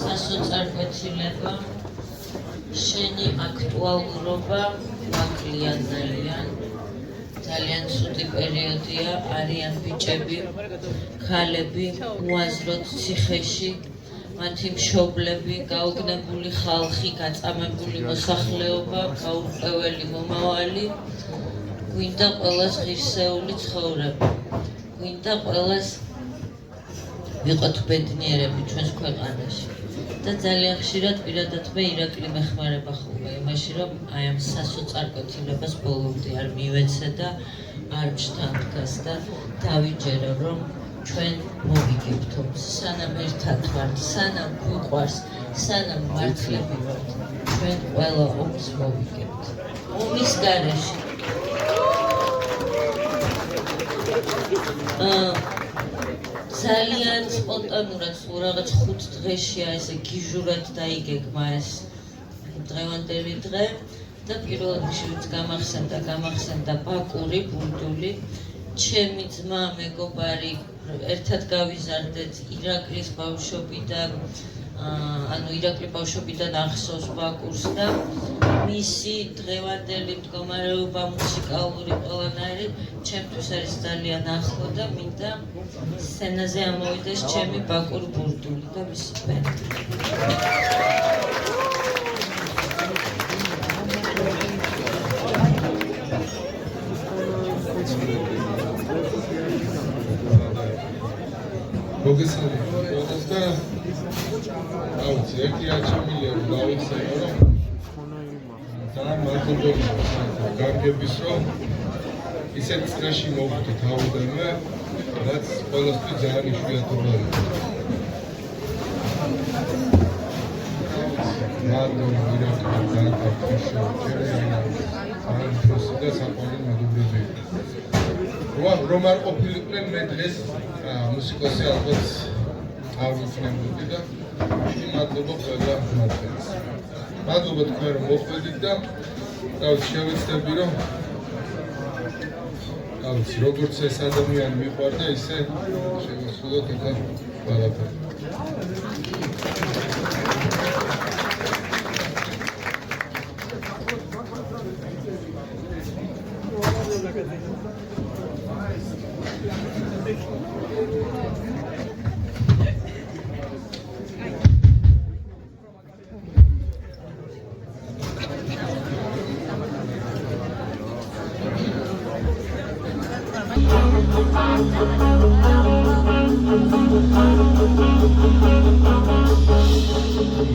სასოწარკვეთილება, შენი აქტუალურობა მაკლია ძალიან ცუდი პერიოდია, არიან ბიჭები, ქალები, უაზროდ ციხეში, მათი მშობლები, გაოგნებული ხალხი, გაწამებული მოსახლეობა, გაურკვეველი მომავალი, გვინდა ყველას ღირსეული ცხოვრება, გვინდა ყველას ვიყოთ ბედნიერები ჩვენს ქვეყანაში. და ძალიან ხშირად პირადად მე ირაკლი მეხმარება ხოლმე იმაში, რომ აი ამ სასოწარკვეთილებას ბოლომდე არ მივეცე და არ ვშთანდგას და დავიჯერო, რომ ჩვენ მოვიგებთო, სანამ ერთად ვართ, სანამ გვიყვარს, სანამ მართლები ვართ, ჩვენ ყველა ომს მოვიგებთ. ომის გარეშე ძალიან სპონტანურად რაღაც 5 დღეშია ესე გიჟურად დაიგეგმა ეს დღევანდელი დღე და პირველ რიგში გამახსენდა ბაკური, ბურდული, ჩემი ძმა, მეგობარი, ერთად გავიზარდეთ ირაკლის ბავშვობიდან, ირაკლი ბავშვობიდან ახსოვს ბაკურს და მისი დღევანდელი მდგომარეობა მუსიკალური ყველანაირი ჩემთვის არის ძალიან ახლო და მინდა სცენაზე ამოვიდეს ჩემი ბაკურ ბურდული და მისი ბენდი. მოგესალმებით და აუცი ერთი აჩემილია რომ დავიხსენო რომ ძალიან მადლობა განგების რომ ისეთ წრეში მოვხვდით აუდენმე რაც ყველასთვის ძალიან იშვიათობა არის. მადლობა ირაკლი დააკარგიშო ძალიან პროსი და საყვარელი მეგობრები. რომ არ ყოფილიყვნენ მე დღეს მუსიკოსი ალბათ არ ვიქნებოდი და მადლობა ყველა მათგანს. მადლობა თქვენ რომ მოხვედით და შევეცდები რომ როგორც ეს ადამიანი მიყვარდა ისე შევასრულოთ ახლა ყველაფერი.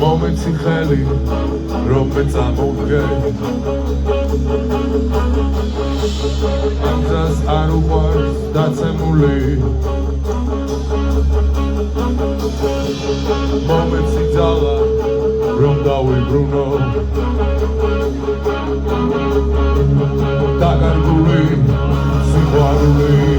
მომეცი ხელი რომ მე წამოვდგე ამ გზას არ უყვარს დაცემული მომეცი ძალა რომ დავიბრუნო დაგარგული სიყვარული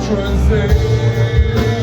Translate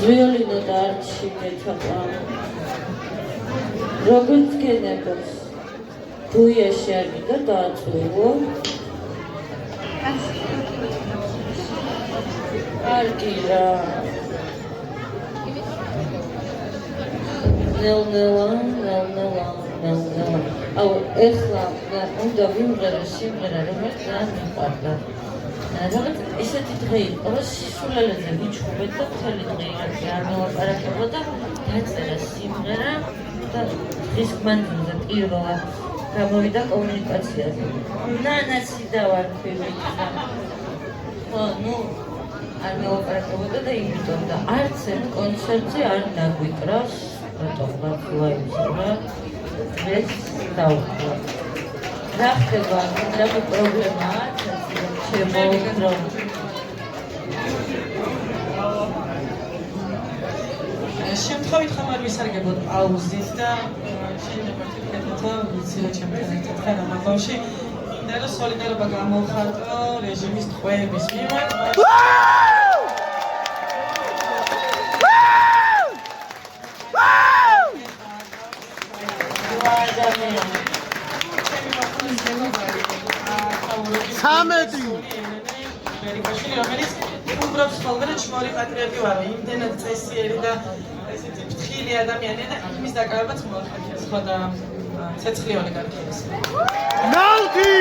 Violino და არჩი მეცოტა როგორც გენებას ბუიაში არ გინდა დააწვევო არ გირა ნელ-ნელა აუ ეხლა უნდა ვიმღერო სიმღერა რომელიც ძალიან მიყვარდა რაღაც ესეთი დღე იყო, რომ სისულელეზე ვიჩხუბეთ და მთელი დღე არ მოვაპარაკებოდა და დაწერა სიმღერა და დღის მანძილზე პირველად გამოვიდა კომუნიკაციაზე. ნანაცი დავარქვილი და ნუ არ მოვაპარაკებოდა და იმიტომ და არც ერთ კონცერტზე არ დაგვიკრავს რატომ ლაივზე დღეს დავუხვა. რა ხდება? რა პრობლემაა? შემთხვევით ხომ არ ვისარგებლოთ პაუზით და შეიძლება თვითონ ვიცი რა ჩემთან ერთად ხარ ამ ბავში და რა სოლიდარობა გამოვხატო რეჟიმის ტყვეების მიმართ სამეტი რომელიც უბრალოდ ხოლმე და ჩმორი პატრიოტი ვარო, იმდენად წესიერი და ესეთი ფრთხილი ადამიანია და იმის დაკავებაც მოახერხეს ხო და ცეცხლიანი გარკვევის. ნალკი!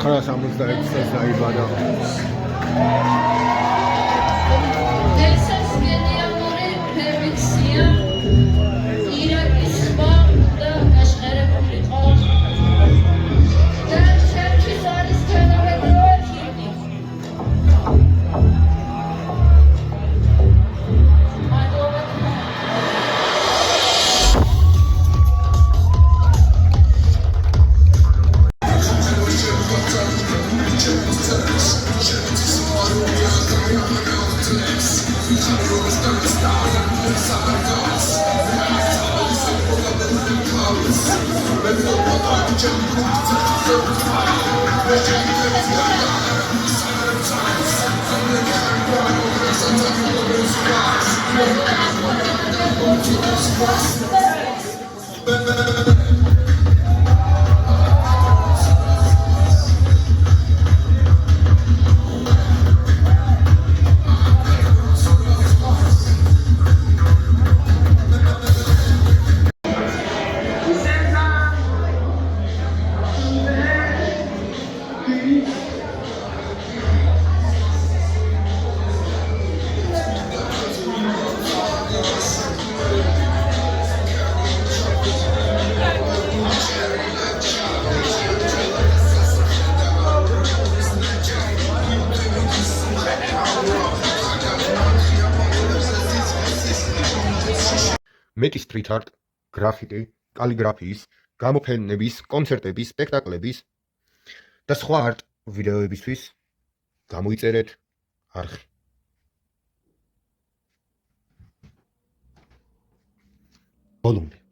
1966 წელს დაიბადა. ეს არის გენიალური რემიქსია. ირაკის სხვა და გაშღერებულიყო. და ჩემთვის არის თანამედროვე ჰიმნი. მადლობა. მეტი სტრით არტ, გრაფიტი, კალიგრაფიის, გამოფენების, კონცერტების, სპექტაკლების და სხვა არტ ვიდეოებისთვის გამოიწერეთ არხი. ბოლომდე